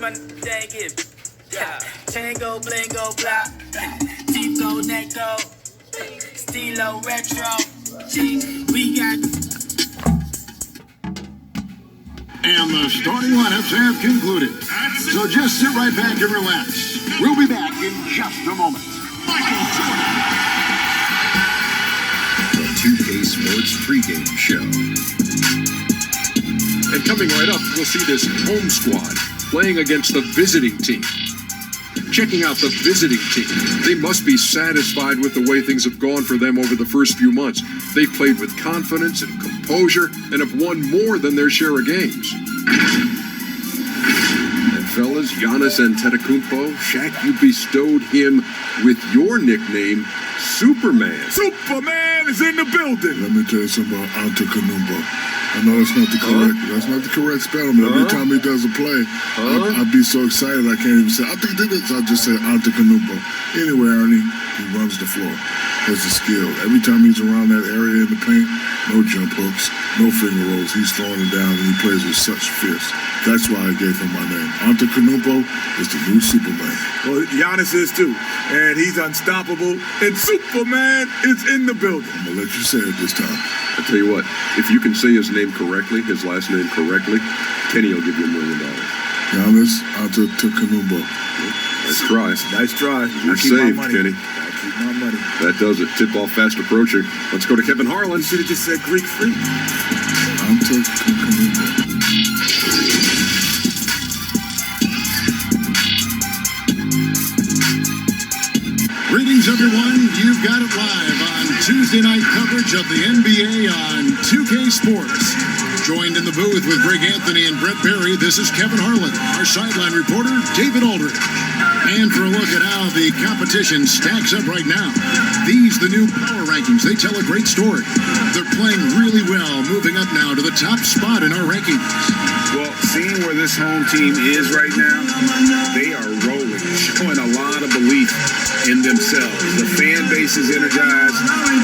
my dang it. Yeah. Tango, blingo, blah. Deep go, neck go. Stilo, retro. G, we got. And the starting lineups have concluded. So just sit right back and relax. We'll be back in just a moment. Michael Jordan. The 2K Sports pregame show. And coming right up, we'll see this home squad playing against the visiting team. Checking out the visiting team. They must be satisfied with the way things have gone for them over the first few months. They've played with confidence and composure and have won more than their share of games. And fellas, Giannis Antetokounmpo, Shaq, you bestowed him with your nickname, Superman. Superman is in the building. Let me tell you something about Antetokounmpo. I know that's not the correct spelling, but every time he does a play, I'd be so excited I can't even say, I think this, I'll just say Antetokounmpo. Anyway, Ernie, he runs the floor. Has the skill. Every time he's around that area in the paint, no jump hooks, no finger rolls. He's throwing it down and he plays with such fist. That's why I gave him my name. Antetokounmpo is the new Superman. Well, Giannis is too, and he's unstoppable, and Superman is in the building. I'm gonna let you say it this time. I tell you what, if you can say his name correctly, his last name correctly, Kenny will give you $1 million. Giannis Antetokounmpo. Nice try. Nice try. You're saved, Kenny. I keep my money. That does it. Tip-off fast approaching. Let's go to Kevin Harlan. You should have just said Greek freak. Antetokounmpo. Greetings, everyone. You've got it live on Tuesday night coverage of the NBA on 2K Sports. Joined in the booth with Greg Anthony and Brett Berry, this is Kevin Harlan. Our sideline reporter, David Aldridge. And for a look at how the competition stacks up right now, these, the new power rankings, they tell a great story. They're playing really well, moving up now to the top spot in our rankings. Well, seeing where this home team is right now, they are rolling, showing a lot of belief in themselves. The fan base is energized.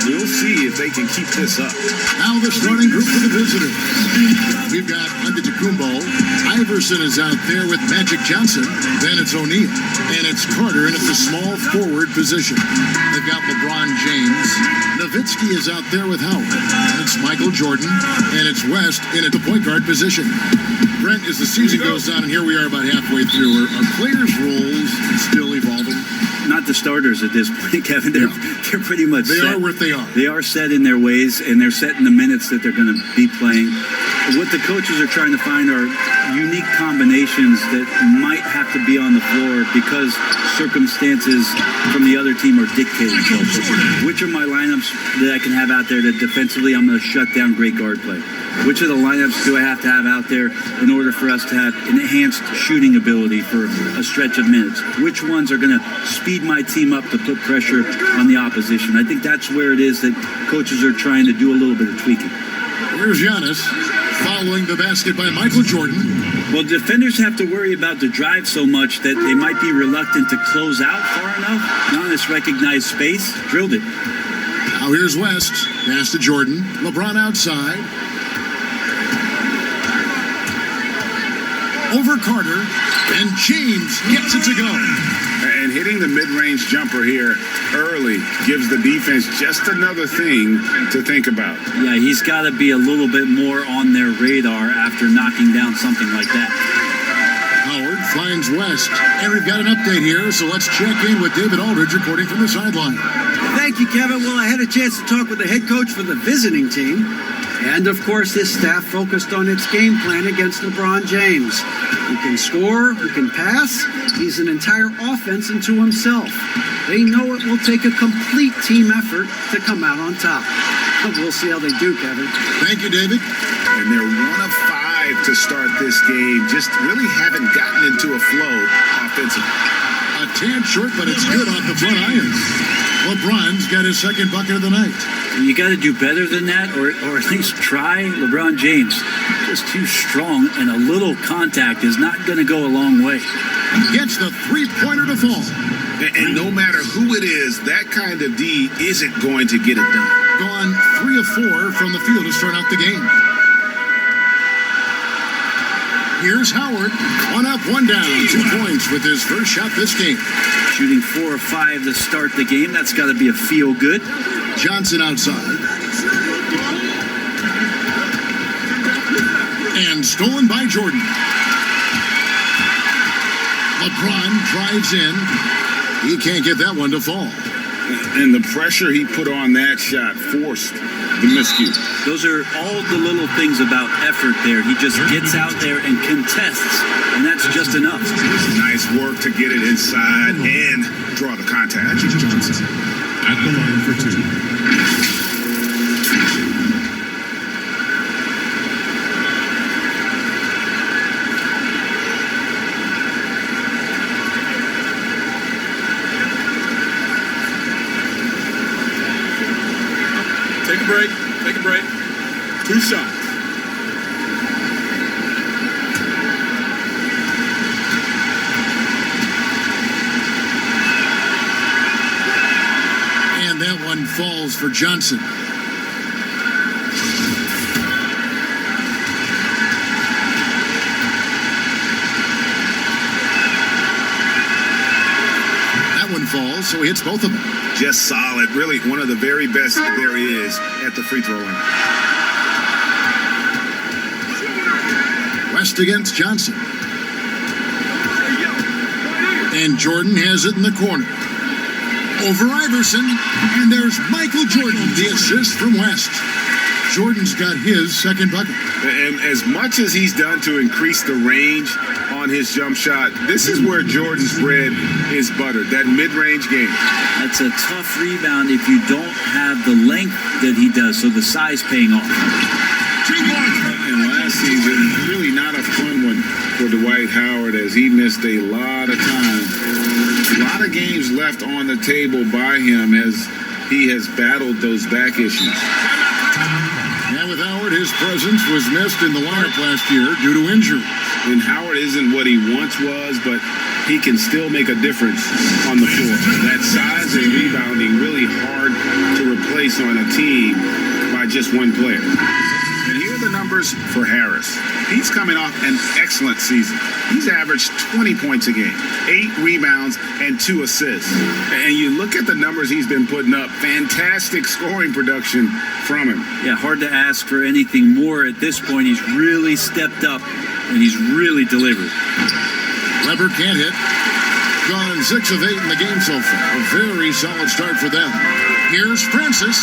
We'll see if they can keep this up. Now the starting group for the visitors. We've got Antetokounmpo. Iverson is out there with Magic Johnson. Then it's O'Neal. And it's Carter in at the small forward position. They've got LeBron James. Nowitzki is out there with Howard. And it's Michael Jordan. And it's West in at the point guard position. Brent, as the season goes on, and here we are about halfway through, are players' roles still evolving? Not the starters at this point, Kevin. They're pretty much set. They are what they are. They are set in their ways, and they're set in the minutes that they're going to be playing. What the coaches are trying to find are unique combinations that might have to be on the floor because circumstances from the other team are dictating. Which are my lineups that I can have out there that defensively I'm going to shut down great guard play? Which of the lineups do I have to have out there in order for us to have enhanced shooting ability for a stretch of minutes? Which ones are going to speed my team up to put pressure on the opposition? I think that's where it is that coaches are trying to do a little bit of tweaking. Here's Giannis following the basket by Michael Jordan. Well, defenders have to worry about the drive so much that they might be reluctant to close out far enough. Giannis recognized space, drilled it. Now here's West. Pass to Jordan. LeBron outside. Over Carter, and James gets it to go. And hitting the mid-range jumper here early gives the defense just another thing to think about. Yeah, he's got to be a little bit more on their radar after knocking down something like that. Howard finds West, and we've got an update here, so let's check in with David Aldridge reporting from the sideline. Thank you, Kevin. Well, I had a chance to talk with the head coach for the visiting team. And, of course, this staff focused on its game plan against LeBron James. Who can score, who can pass. He's an entire offense unto himself. They know it will take a complete team effort to come out on top. But we'll see how they do, Kevin. Thank you, David. And they're 1 of 5 to start this game. Just really haven't gotten into a flow offensively. A tad short, but it's good off the front irons. LeBron's got his second bucket of the night. You got to do better than that, or at least try. LeBron James, just too strong, and a little contact is not going to go a long way. Gets the three-pointer to fall. And no matter who it is, that kind of D isn't going to get it done. Gone 3 of 4 from the field to start out the game. Here's Howard. One up, one down. 2 points with his first shot this game. Shooting 4 or 5 to start the game. That's got to be a feel-good. Johnson outside. And stolen by Jordan. LeBron drives in. He can't get that one to fall. And the pressure he put on that shot forced the miscue. Those are all the little things about effort there. He just gets out there and contests, and that's just enough. Nice work to get it inside and draw the contact. Johnson at the line for 2. Take a break. 2 shots. And that one falls for Johnson. That one falls, so he hits both of them. Just solid. Really one of the very best there is at the free throw line. West against Johnson. And Jordan has it in the corner. Over Iverson. And there's Michael Jordan, the assist from West. Jordan's got his second bucket. And as much as he's done to increase the range on his jump shot, this is where Jordan's bread is buttered, that mid-range game. That's a tough rebound if you don't have the length that he does, so the size paying off. And last season, really not a fun one for Dwight Howard as he missed a lot of time. A lot of games left on the table by him as he has battled those back issues. And with Howard, his presence was missed in the lineup last year due to injury. And Howard isn't what he once was, but he can still make a difference on the floor. That size and rebounding really hard to replace on a team by just one player. And here are the numbers for Harris. He's coming off an excellent season. He's averaged 20 points a game, 8 rebounds, and 2 assists. And you look at the numbers he's been putting up, fantastic scoring production from him. Yeah, hard to ask for anything more at this point. He's really stepped up, and he's really delivered. Weber can't hit. Gone 6 of 8 in the game so far. A very solid start for them. Here's Francis.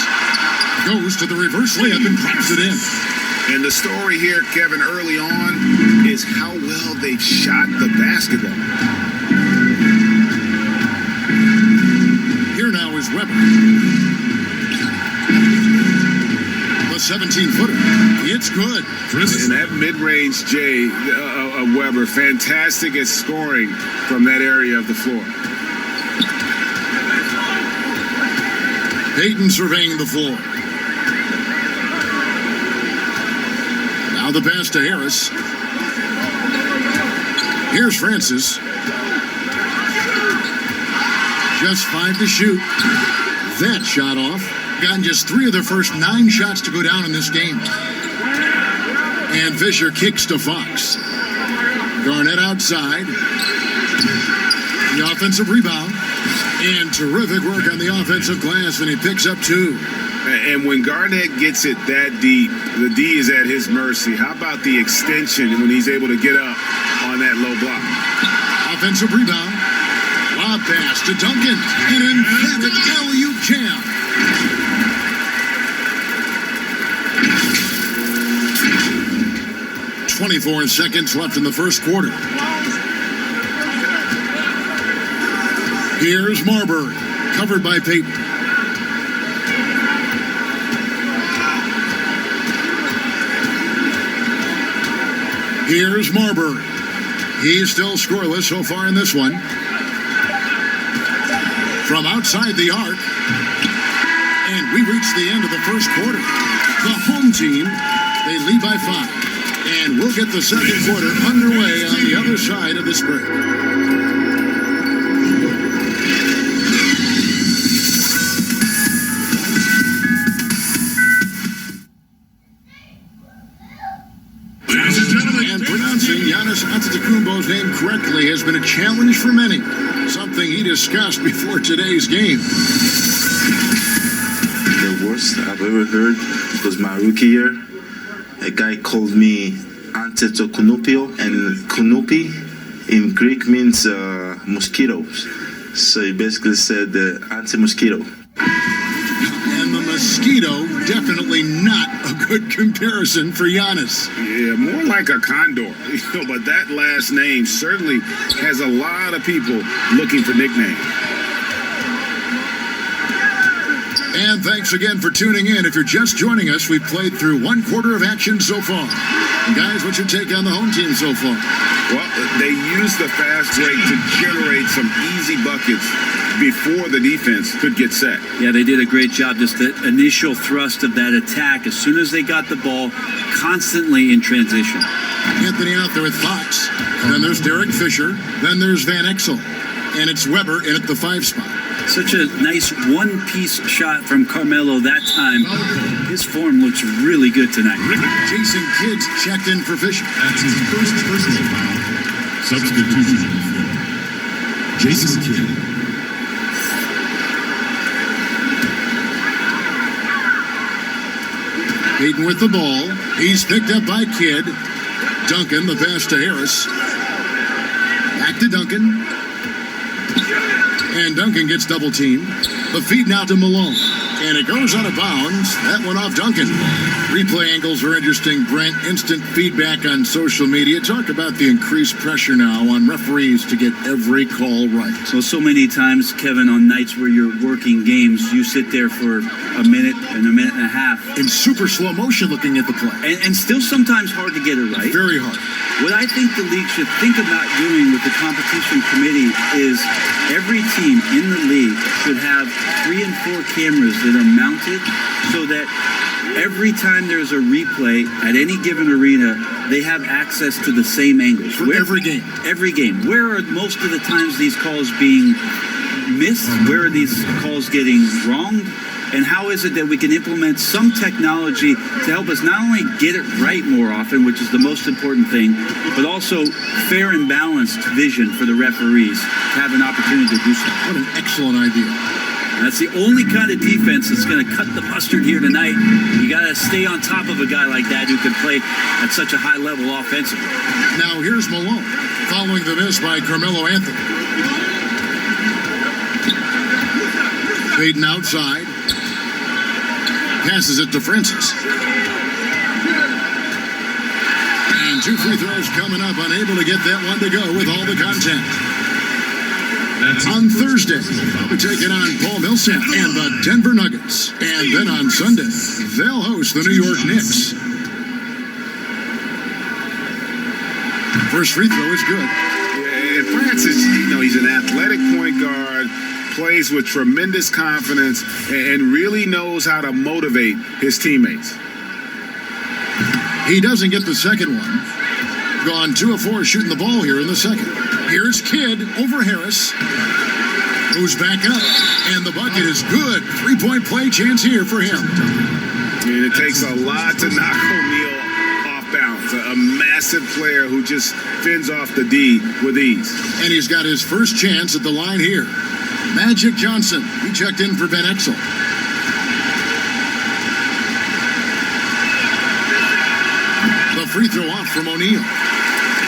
Goes to the reverse layup and claps it in. And the story here, Kevin, early on is how well they've shot the basketball. Here now is Weber. The 17-footer. It's good. And that mid-range J of Weber, fantastic at scoring from that area of the floor. Payton surveying the floor. Now the pass to Harris. Here's Francis. Just 5 to shoot. That shot off. Gotten just 3 of their first 9 shots to go down in this game. And Fisher kicks to Fox. Garnett outside. The offensive rebound. And terrific work on the offensive glass, and he picks up 2. And when Garnett gets it that deep, the D is at his mercy. How about the extension when he's able to get up on that low block? Offensive rebound. Lob pass to Duncan. An emphatic alley-oop jam. .24 seconds left in the first quarter. Here's Marbury, covered by Payton. Here's Marbury. He's still scoreless so far in this one. From outside the arc. And we reach the end of the first quarter. The home team, they lead by 5. And we'll get the second quarter underway on the other side of this break. Ladies and gentlemen, and pronouncing Giannis Barkley has been a challenge for many, something he discussed before today's game. The worst I've ever heard was my rookie year. A guy called me Antetokounmpo, and Kunupi in Greek means mosquitoes. So he basically said anti-mosquito. And the mosquito, definitely not a good comparison for Giannis. Yeah, more like a condor. But that last name certainly has a lot of people looking for nicknames. And thanks again for tuning in. If you're just joining us, we've played through one quarter of action so far. And guys, what's your take on the home team so far? Well, they used the fast break to generate some easy buckets before the defense could get set. Yeah, they did a great job. Just the initial thrust of that attack, as soon as they got the ball, constantly in transition. Anthony out there with Fox. And then there's Derek Fisher. Then there's Van Exel. And it's Weber in at the 5 spot. Such a nice one-piece shot from Carmelo that time. His form looks really good tonight. Jason Kidd's checked in for Fisher. That's his first personal foul. Substitution on the floor. Jason Kidd. Hayden with the ball. He's picked up by Kidd. Duncan, the pass to Harris. Back to Duncan. And Duncan gets double teamed. The feed now to Malone. And it goes out of bounds. That one off Duncan. Replay angles are interesting, Brent. Instant feedback on social media. Talk about the increased pressure now on referees to get every call right. Well, so many times, Kevin, on nights where you're working games, you sit there for a minute and a half. In super slow motion looking at the play. And still sometimes hard to get it right. Very hard. What I think the league should think about doing with the competition committee is every team in the league should have 3 and 4 cameras that are mounted so that every time there's a replay at any given arena, they have access to the same angles. For every game. Every game. Where are most of the times these calls being missed? Where are these calls getting wronged? And how is it that we can implement some technology to help us not only get it right more often, which is the most important thing, but also fair and balanced vision for the referees to have an opportunity to do so. What an excellent idea. That's the only kind of defense that's going to cut the mustard here tonight. You got to stay on top of a guy like that who can play at such a high level offensively. Now here's Malone following the miss by Carmelo Anthony. Hayden outside. Passes it to Francis. And 2 free throws coming up. Unable to get that one to go with all the contact. On Thursday, we're taking on Paul Millsap and the Denver Nuggets. And then on Sunday, they'll host the New York Knicks. First free throw is good. And Francis, he's an athletic point guard, plays with tremendous confidence, and really knows how to motivate his teammates. He doesn't get the second one. Gone 2 of 4 shooting the ball here in the second. Here's Kidd over Harris. Moves back up, and the bucket is good. 3-point play chance here for him. And it takes a lot to knock O'Neal off balance. A massive player who just fends off the D with ease. And he's got his first chance at the line here. Magic Johnson, he checked in for Van Exel. The free throw off from O'Neal.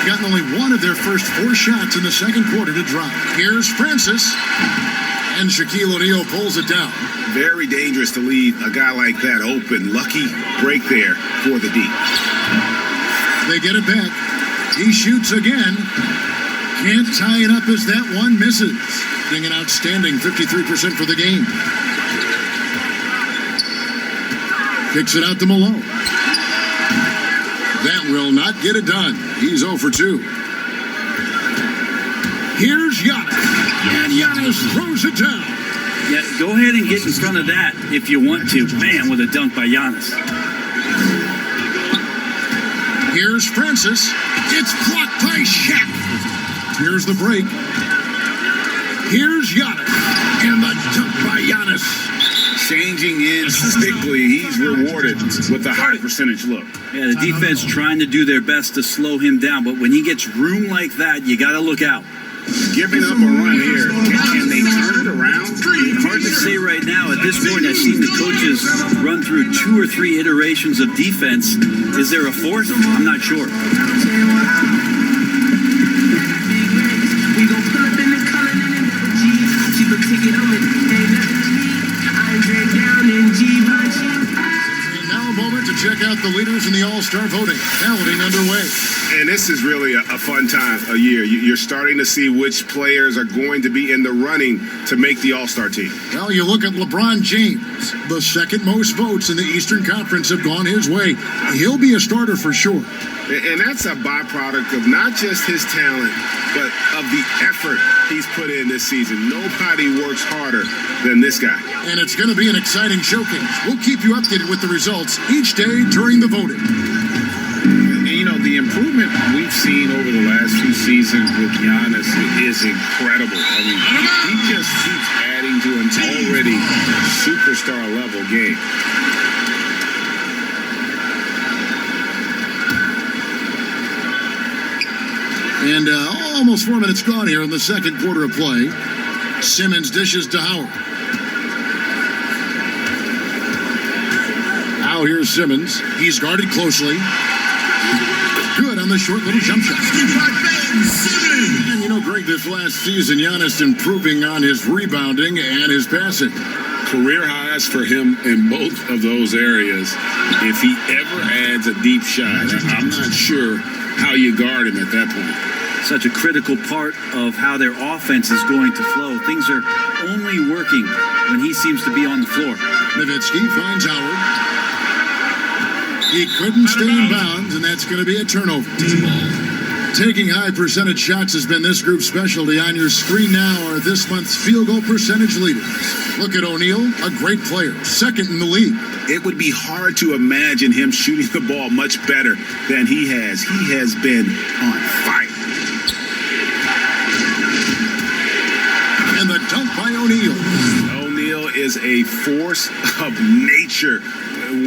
Gotten only 1 of their first 4 shots in the second quarter to drop. Here's Francis. And Shaquille O'Neal pulls it down. Very dangerous to leave a guy like that open. Lucky break there for the D. They get it back. He shoots again. Can't tie it up as that one misses. Getting an outstanding 53% for the game. Kicks it out to Malone. That will not get it done. He's 0 for 2. Here's Giannis. And Giannis throws it down. Yeah, go ahead and get in front of that if you want to. Man, with a dunk by Giannis. Here's Francis. It's blocked by Shaq. Here's the break. Here's Giannis. And the dunk by Giannis. changing instinctively, he's rewarded with a high percentage look. Yeah, the defense trying to do their best to slow him down, but when he gets room like that, you got to look out. Giving up a run here, can they turn it around? Hard to say right now. At this point, I've seen the coaches run through 2 or 3 iterations of defense. Is there a fourth? I'm not sure. And now a moment to check out the leaders in the All-Star voting. Balloting underway. And this is really a fun time of year. You're starting to see which players are going to be in the running to make the All-Star team. Well, you look at LeBron James. The second most votes in the Eastern Conference have gone his way. He'll be a starter for sure. And that's a byproduct of not just his talent, but of the effort he's put in this season. Nobody works harder than this guy. And it's going to be an exciting showcase. We'll keep you updated with the results each day during the voting. And, you know, the improvement we've seen over the last few seasons with Giannis is incredible. I mean, he just keeps adding to an already superstar level game. And almost 4 minutes gone here in the second quarter of play. Simmons dishes to Howard. Now here's Simmons. He's guarded closely. Good on the short little jump shot. And you know, Greg, this last season, Giannis improving on his rebounding and his passing. Career highs for him in both of those areas. If he ever adds a deep shot, I'm not sure how you guard him at that point. Such a critical part of how their offense is going to flow. Things are only working when he seems to be on the floor. Nowitzki finds Howard. He couldn't stay in bounds, and that's going to be a turnover. Taking high percentage shots has been this group's specialty. On your screen now are this month's field goal percentage leaders. Look at O'Neal, a great player, second in the league. It would be hard to imagine him shooting the ball much better than he has. He has been on fire. And the dunk by O'Neal. O'Neal is a force of nature.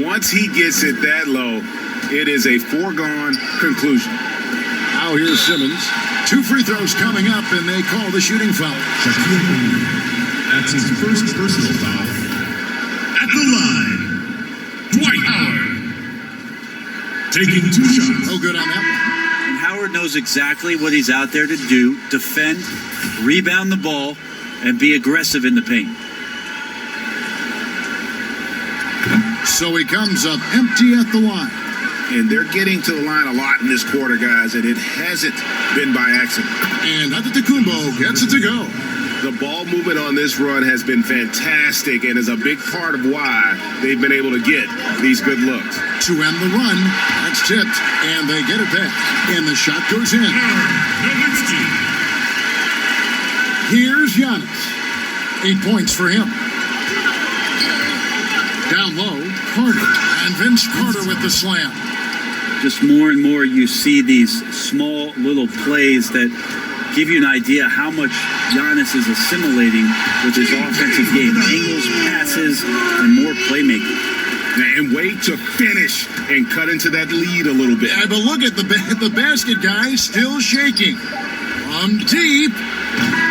Once he gets it that low, it is a foregone conclusion. Now here's Simmons. 2 free throws coming up, and they call the shooting foul. That's his first personal foul. At the line, Dwight Howard. Taking 2 shots. No good on that one. And Howard knows exactly what he's out there to do. Defend, rebound the ball, and be aggressive in the paint. So he comes up empty at the line. And they're getting to the line a lot in this quarter, guys, and it hasn't been by accident. And Antetokounmpo gets it to go. The ball movement on this run has been fantastic and is a big part of why they've been able to get these good looks. To end the run, that's tipped, and they get it back. And the shot goes in. Here's Giannis. 8 points for him. Down low, Carter. And Vince Carter with the slam. Just more and more you see these small little plays that give you an idea how much Giannis is assimilating with his offensive game. Angles, passes, and more playmaking. And wait to finish and cut into that lead a little bit. Yeah, but look at the basket guy still shaking. From deep.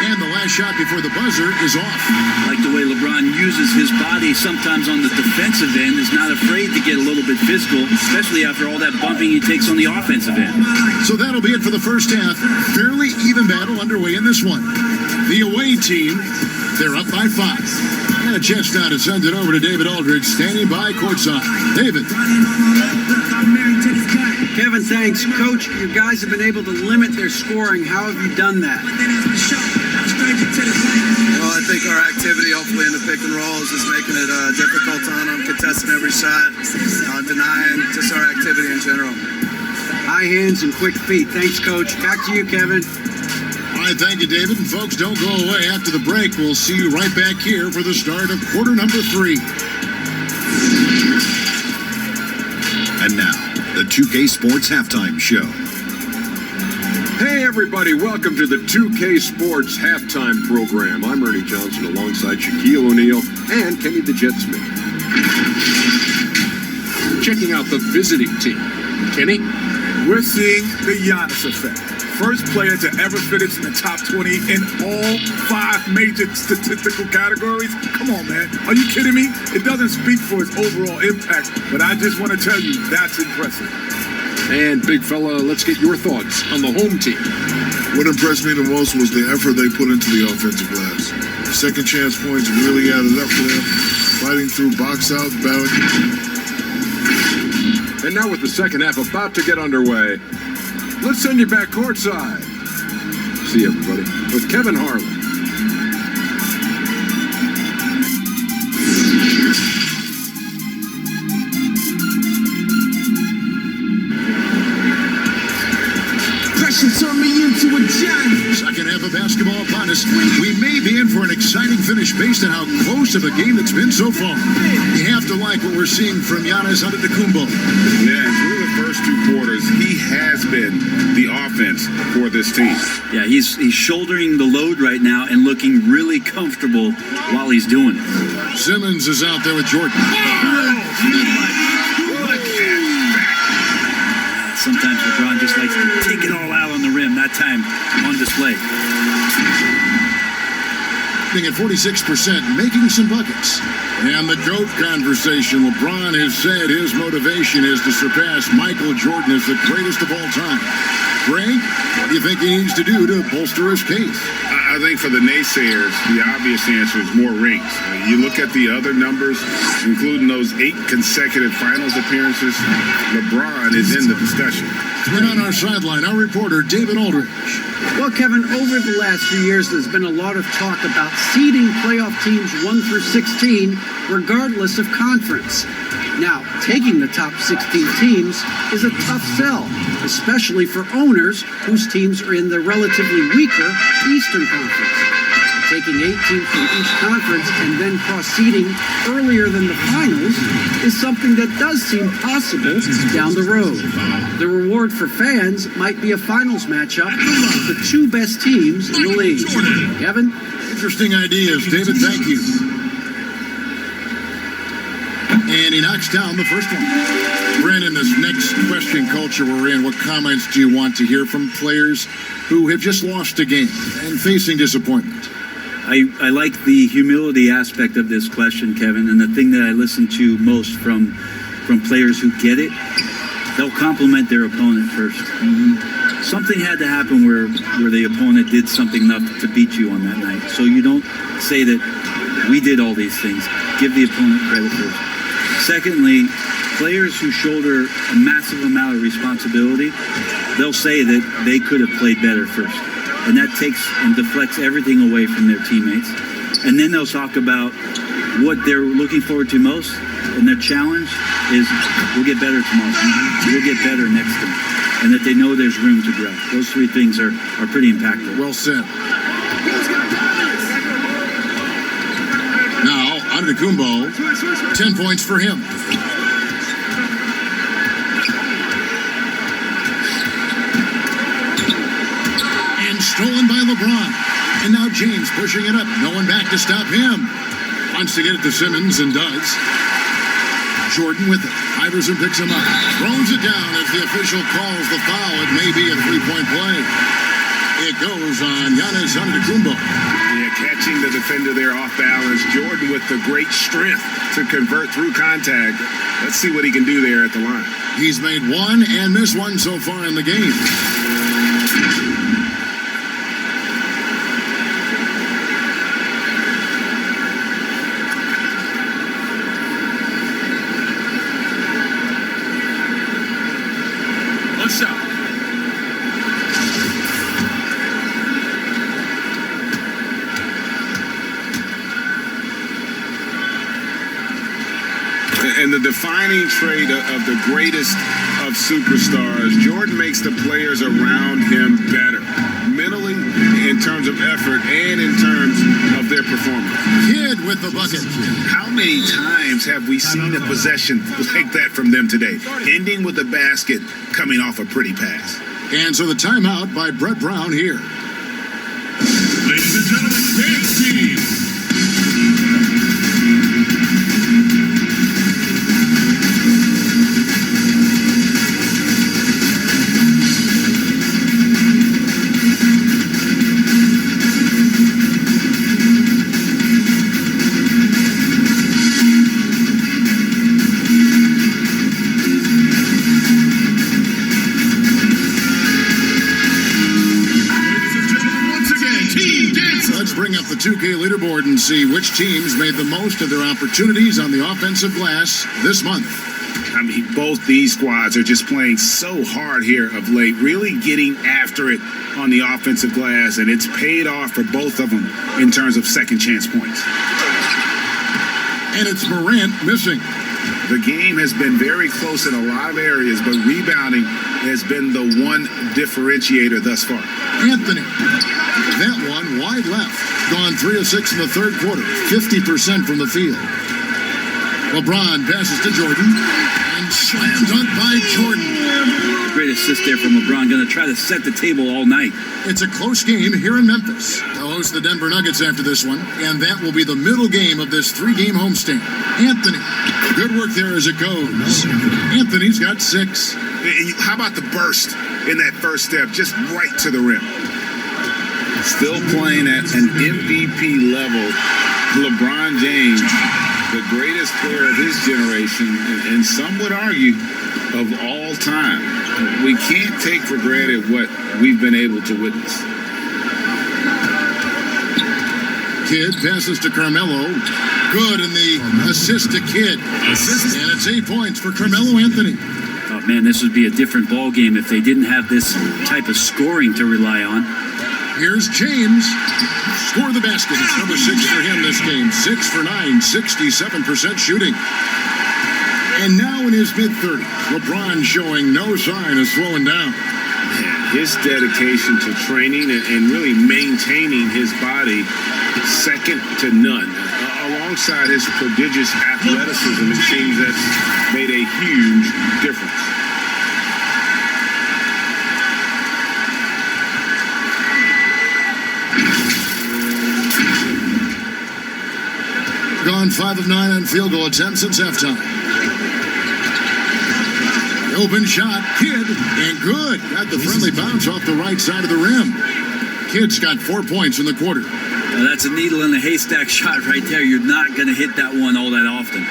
And the last shot before the buzzer is off. I like the way LeBron uses his body sometimes on the defensive end, is not afraid to get a little bit physical, especially after all that bumping he takes on the offensive end. So that'll be it for the first half. Fairly even battle underway in this one. The away team, they're up by 5. And a chance now to send it over to David Aldridge, standing by courtside. David. Kevin, thanks. Coach, you guys have been able to limit their scoring. How have you done that? Well, I think our activity, hopefully in the pick and rolls, is making it difficult on them, contesting every shot, denying just our activity in general. High hands and quick feet. Thanks, Coach. Back to you, Kevin. All right, thank you, David. And folks, don't go away. After the break, we'll see you right back here for the start of quarter number 3. And now, the 2K Sports Halftime Show. Hey, everybody, welcome to the 2K Sports halftime program. I'm Ernie Johnson alongside Shaquille O'Neal and Kenny the Jet Smith. Checking out the visiting team. Kenny? We're seeing the Giannis effect. First player to ever finish in the top 20 in all 5 major statistical categories. Come on, man. Are you kidding me? It doesn't speak for his overall impact, but I just want to tell you, that's impressive. And big fella, let's get your thoughts on the home team. What impressed me the most was the effort they put into the offensive glass. Second chance points really added up for them. Fighting through box out, battling. And now with the second half about to get underway, let's send you back courtside. See you, everybody, with Kevin Harlan. Turn me into a giant. Second half of basketball upon us. We may be in for an exciting finish based on how close of a game it's been so far. You have to like what we're seeing from Giannis Antetokounmpo. Yeah, through the first 2 quarters, he has been the offense for this team. Yeah, he's shouldering the load right now and looking really comfortable while he's doing it. Simmons is out there with Jordan. Sometimes LeBron just likes to take it all out on the rim, that time on display. At 46%, making some buckets. And the GOAT conversation, LeBron has said his motivation is to surpass Michael Jordan as the greatest of all time. Frank, what do you think he needs to do to bolster his case? I think for the naysayers, the obvious answer is more rings. You look at the other numbers, including those 8 consecutive finals appearances, LeBron is in the discussion. And on our sideline, our reporter, David Aldridge. Well, Kevin, over the last few years, there's been a lot of talk about seeding playoff teams 1 through 16, regardless of conference. Now, taking the top 16 teams is a tough sell, especially for owners whose teams are in the relatively weaker Eastern Conference. Taking 8 teams from each conference and then cross-seeding earlier than the finals is something that does seem possible down the road. The reward for fans might be a finals matchup with the 2 best teams in the league. Kevin? Interesting ideas, David. Thank you. And he knocks down the first one. Brandon, this next question culture we're in, what comments do you want to hear from players who have just lost a game and facing disappointment? I like the humility aspect of this question, Kevin, and the thing that I listen to most from players who get it, they'll compliment their opponent first. Something had to happen where the opponent did something enough to beat you on that night. So you don't say that we did all these things. Give the opponent credit first. Secondly, players who shoulder a massive amount of responsibility, they'll say that they could have played better first. And that takes and deflects everything away from their teammates. And then they'll talk about what they're looking forward to most, and their challenge is we'll get better tomorrow. We'll get better next time. And that they know there's room to grow. Those 3 things are pretty impactful. Well said. Now, Antetokounmpo, 10 points for him. Stolen by LeBron. And now James pushing it up. No one back to stop him. Wants to get it to Simmons and does. Jordan with it. Iverson picks him up. Throws it down as the official calls the foul. It may be a 3-point play. It goes on Giannis Antetokounmpo. Yeah, catching the defender there off balance. Jordan with the great strength to convert through contact. Let's see what he can do there at the line. He's made 1 and missed 1 so far in the game. And the defining trait of the greatest of superstars, Jordan makes the players around him better, mentally, in terms of effort, and in terms of their performance. Kid with the bucket. How many times have we seen a possession like that from them today, ending with a basket coming off a pretty pass? And so the timeout by Brett Brown here. Ladies and gentlemen, dance team. Bring up the 2K leaderboard and see which teams made the most of their opportunities on the offensive glass this month. I mean, both these squads are just playing so hard here of late, really getting after it on the offensive glass, and it's paid off for both of them in terms of second chance points. And it's Morant missing. The game has been very close in a lot of areas, but rebounding has been the one differentiator thus far. Anthony, that one wide left. Gone 3 of 6 in the third quarter, 50% from the field. LeBron passes to Jordan, and slam dunk by Jordan. Great assist there from LeBron. Going to try to set the table all night. It's a close game here in Memphis. They'll host the Denver Nuggets after this one, and that will be the middle game of this 3-game homestand. Anthony, good work there as it goes. Anthony's got 6. How about the burst in that first step, just right to the rim? Still playing at an MVP level, LeBron James, the greatest player of his generation, and some would argue of all time. We can't take for granted what we've been able to witness. Kidd passes to Carmelo. Good in the assist to Kidd. And it's 8 points for Carmelo Anthony. Oh, man, this would be a different ball game if they didn't have this type of scoring to rely on. Here's James. Score the basket. It's number 6 for him this game. 6 for 9, 67% shooting. And now in his mid-30s, LeBron showing no sign of slowing down. His dedication to training and really maintaining his body, second to none. Alongside his prodigious athleticism, it seems that's made a huge difference. Gone 5 of 9 on field goal attempts since halftime. Open shot, Kidd, and good. Got the friendly bounce off the right side of the rim. Kidd's got 4 points in the quarter. Well, that's a needle in the haystack shot right there. You're not going to hit that one all that often.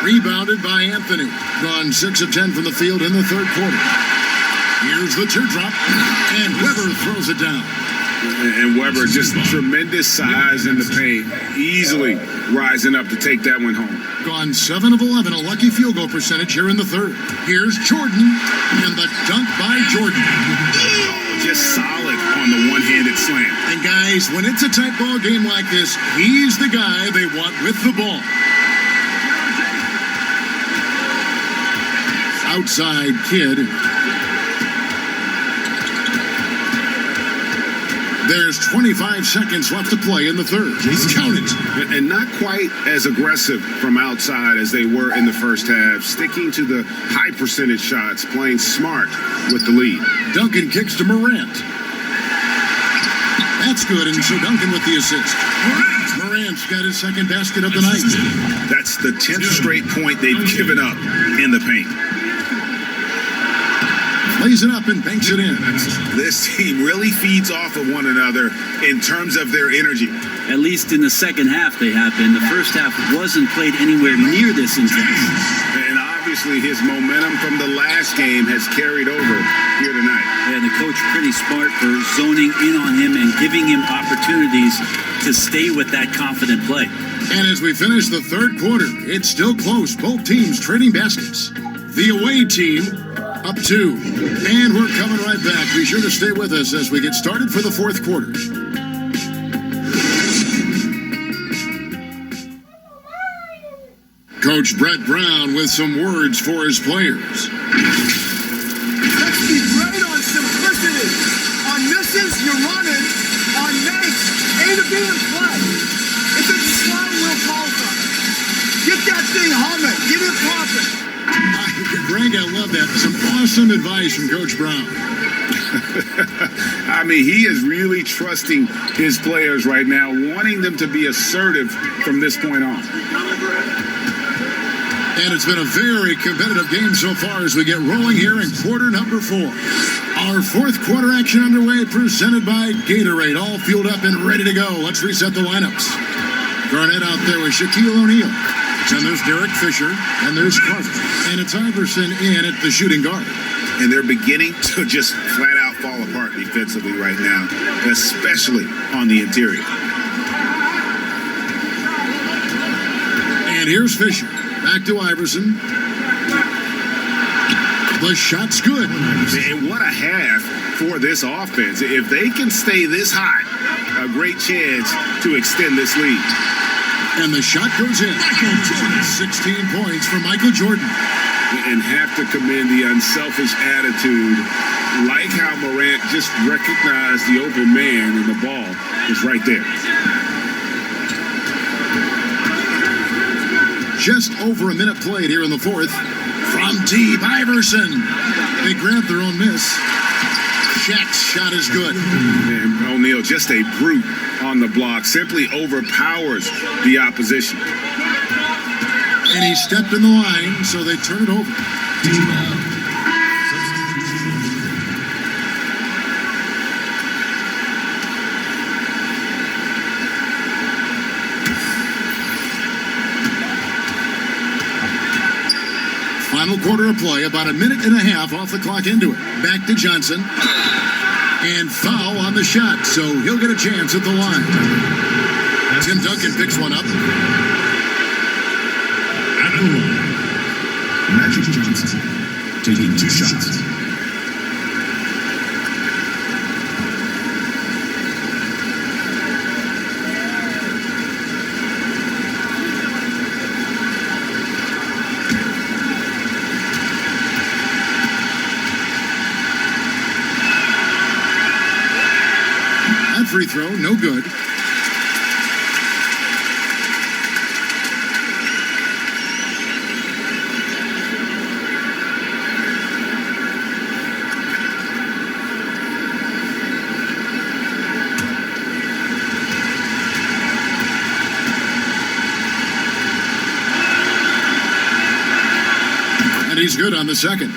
Rebounded by Anthony. Gone 6 of 10 from the field in the third quarter. Here's the teardrop, and Weber throws it down. And Weber, just tremendous size in the paint, easily rising up to take that one home. Gone 7 of 11, a lucky field goal percentage here in the third. Here's Jordan, and the dunk by Jordan. Just solid on the one-handed slam. And guys, when it's a tight ball game like this, he's the guy they want with the ball. Outside Kidd. There's 25 seconds left to play in the third. Count it. And not quite as aggressive from outside as they were in the first half, sticking to the high percentage shots, playing smart with the lead. Duncan kicks to Morant. That's good, and so Duncan with the assist. Morant's got his second basket of the night. That's the 10th straight point they've given up in the paint. Lays it up and banks it in. This team really feeds off of one another in terms of their energy. At least in the second half they have been. The first half wasn't played anywhere near this intense. And obviously his momentum from the last game has carried over here tonight. Yeah, the coach pretty smart for zoning in on him and giving him opportunities to stay with that confident play. And as we finish the third quarter, it's still close. Both teams trading baskets. The away team up 2. And we're coming right back. Be sure to stay with us as we get started for the fourth quarter. Coach Brett Brown with some words for his players. Let's be great on simplicity. On misses, you're running. On makes, A to B and play. If it's slow, we'll call something. Get that thing humming. Get it popping. Greg, I love that. Some Awesome advice from Coach Brown. I mean, he is really trusting his players right now, wanting them to be assertive from this point on. And it's been a very competitive game so far as we get rolling here in quarter number 4. Our fourth quarter action underway, presented by Gatorade. All fueled up and ready to go. Let's reset the lineups. Garnett out there with Shaquille O'Neal. And there's Derek Fisher. And there's Carter. And it's Iverson in at the shooting guard. And they're beginning to just flat out fall apart defensively right now, especially on the interior. And here's Fisher. Back to Iverson. The shot's good. And what a half for this offense. If they can stay this hot, a great chance to extend this lead. And the shot goes in. 16 points for Michael Jordan. And have to commend the unselfish attitude, like how Morant just recognized the open man and the ball is right there. Just over a minute played here in the fourth. From deep, Iverson. They grab their own miss. Shaq's shot is good. And O'Neal, just a brute on the block, simply overpowers the opposition. And he stepped in the line, so they turn it over. Final quarter of play, about a minute and a half off the clock into it. Back to Johnson. And foul on the shot, so he'll get a chance at the line. Tim Duncan picks one up. At the line, Magic Johnson taking 2 shots. That free throw, no good. And he's good on the second.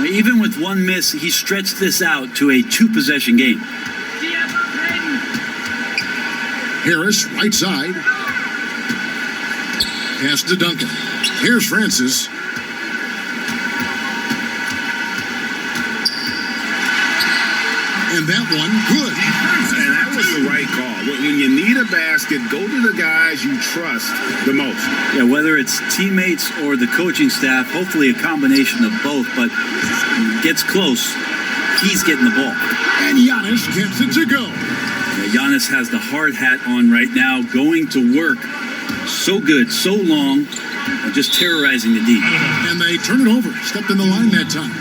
Even with one miss, he stretched this out to a 2-possession game. Harris, right side. Pass to Duncan. Here's Francis. And that one, good. And that was the right call. When you need a basket, go to the guys you trust the most. Yeah, whether it's teammates or the coaching staff, hopefully a combination of both, but gets close, he's getting the ball. And Giannis gets it to go. Giannis has the hard hat on right now, going to work. So good, so long, just terrorizing the D. And they turn it over. Stepped in the line that time.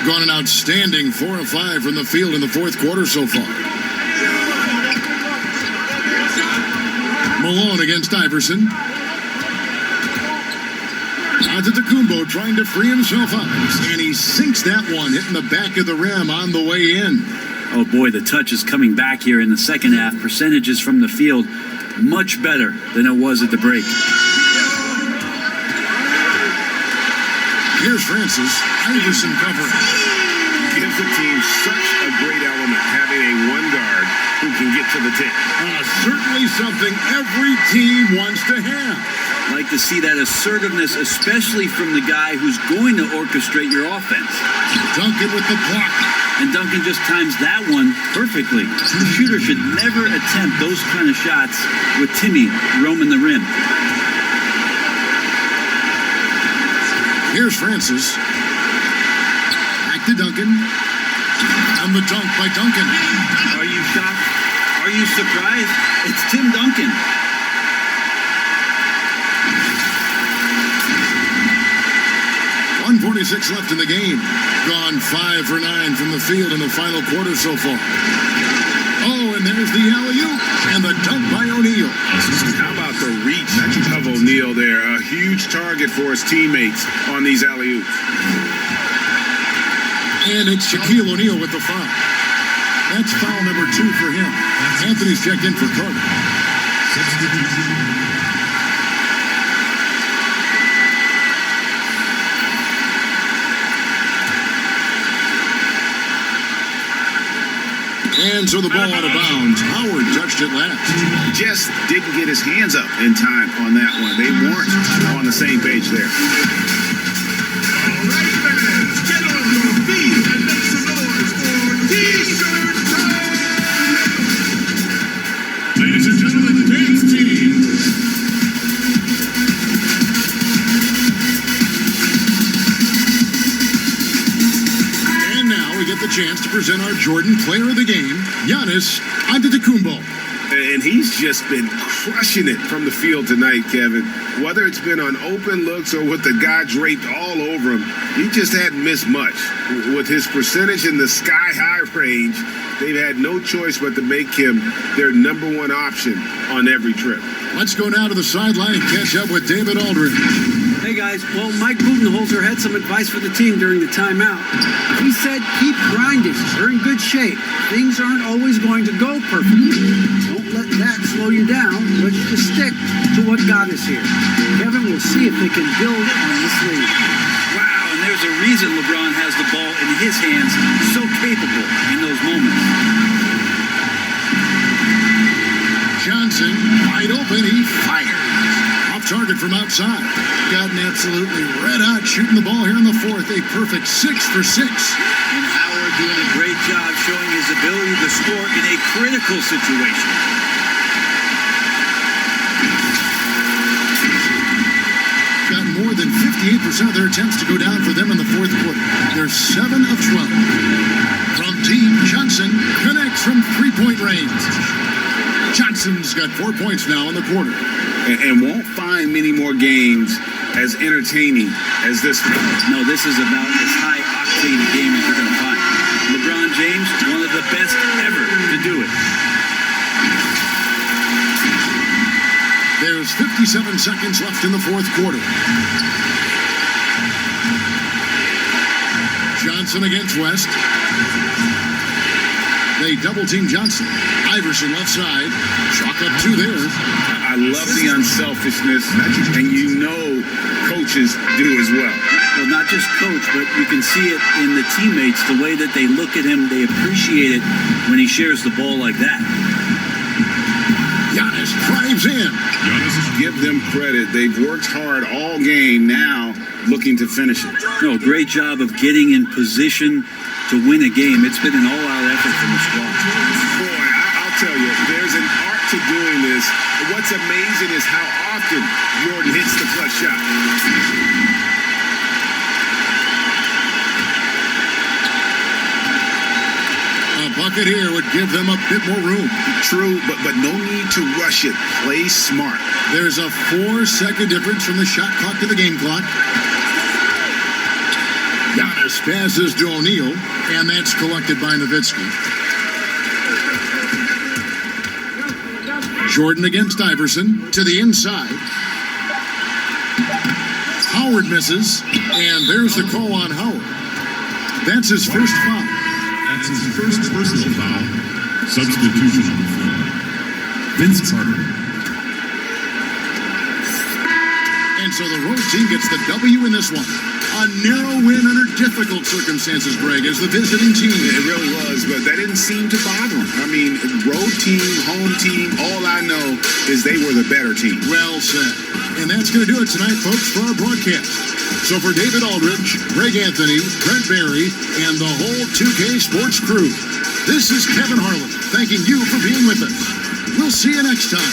Gone an outstanding 4 of 5 from the field in the fourth quarter so far. Malone against Iverson. Antetokounmpo trying to free himself up, and he sinks that one, hitting the back of the rim on the way in. Oh boy, the touch is coming back here in the second half. Percentages from the field much better than it was at the break. Here's Francis. Iverson covering. Gives the team such a great element, having a one guard who can get to the tip. Certainly something every team wants to have. Like to see that assertiveness, especially from the guy who's going to orchestrate your offense. Duncan with the block. And Duncan just times that one perfectly. The shooter should never attempt those kind of shots with Timmy roaming the rim. Here's Francis. Back to Duncan. And the dunk by Duncan. Are you shocked? Are you surprised? It's Tim Duncan. 1:46 left in the game. Gone 5 for 9 from the field in the final quarter so far. Oh, and there tries the alley-oop, and the dunk by O'Neal. How about the reach of O'Neal there? A huge target for his teammates on these alley-oops. And it's Shaquille O'Neal with the foul. That's foul number 2 for him. Anthony's checked in for Carter. And so the ball out of bounds. Howard touched it last. Just didn't get his hands up in time on that one. They weren't on the same page there. All right, fans, get on your feet and make some noise for T-shirt time! Ladies and gentlemen, the dance team. And now we get the chance to present our Jordan Player of the Game, Giannis Antetokounmpo. And he's just been crushing it from the field tonight, Kevin. Whether it's been on open looks or with the guy draped all over him, he just hadn't missed much. With his percentage in the sky-high range, they've had no choice but to make him their number 1 option on every trip. Let's go now to the sideline and catch up with David Aldridge. Hey guys, well, Mike Budenholzer had some advice for the team during the timeout. He said, keep grinding. We're in good shape. Things aren't always going to go perfectly. Don't let that slow you down. Let's just stick to what got us here. Kevin, we'll see if they can build on this lead. Wow, and there's a reason LeBron has the ball in his hands, so capable in those moments. Johnson, wide open, he fires. Off target from outside. Gotten absolutely red hot shooting the ball here in the 4th. A perfect 6 for 6. And Howard doing a great job showing his ability to score in a critical situation. Got more than 58% of their attempts to go down for them in the 4th quarter. They're 7 of 12. From deep, Johnson connects from 3-point range. Johnson's got 4 points now in the quarter. And won't find many more games as entertaining as this one. No, this is about as high-octane a game as you're going to find. LeBron James, one of the best ever to do it. There's 57 seconds left in the 4th quarter. Johnson against West. They double-team Johnson. Iverson left side. Chalk up 2 there. I love the unselfishness, and you know coaches do as well. Well, not just coach, but you can see it in the teammates, the way that they look at him. They appreciate it when he shares the ball like that. Giannis drives in. Give them credit. They've worked hard all game, now looking to finish it. No, great job of getting in position to win a game. It's been an all-out effort from the squad. Boy, I'll tell you, there's an art to doing this. What's amazing is how often Jordan hits the clutch shot. A bucket here would give them a bit more room. True, but no need to rush it. Play smart. There's a 4-second difference from the shot clock to the game clock. Giannis passes to O'Neal, and that's collected by Nowitzki. Jordan against Iverson to the inside. Howard misses, and there's the call on Howard. That's his first foul. That's his first personal foul. Substitution on the floor. Vince Carter. And so the road team gets the W in this one. A narrow win under difficult circumstances, Greg, as the visiting team. It really was, but that didn't seem to bother them. I mean, road team, home team, all I know is they were the better team. Well said. And that's going to do it tonight, folks, for our broadcast. So for David Aldridge, Greg Anthony, Brent Barry, and the whole 2K Sports crew, this is Kevin Harlan thanking you for being with us. We'll see you next time.